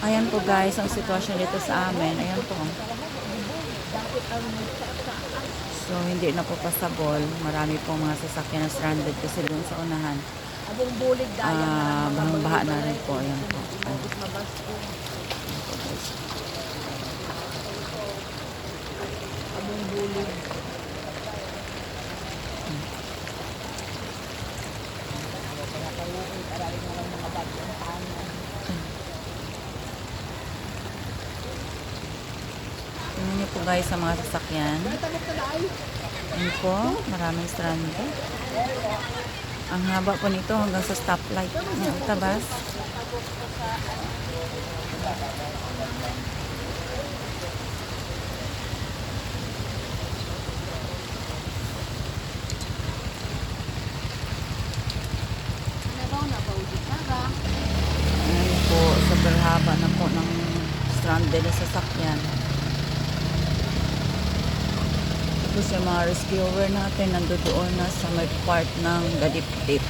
Ayan po guys, ang sitwasyon dito sa amin. Ayan po. So, hindi na po pasabol. Marami pong mga sasakyan na stranded kasi doon sa unahan. Abong bulig daya Bahang-baha na rin po. Ayan po. Ayan po guys. Abong bulig. Tingnan niyo po guys sa mga sasakyan. Ayan po, maraming stranded. Ang haba po nito hanggang sa stoplight. Ayan, tabas. Ayan po, super haba na po ng stranded na sasakyan. Tapos yung mga rescuer natin nandoon na sa may part ng Gadipdip.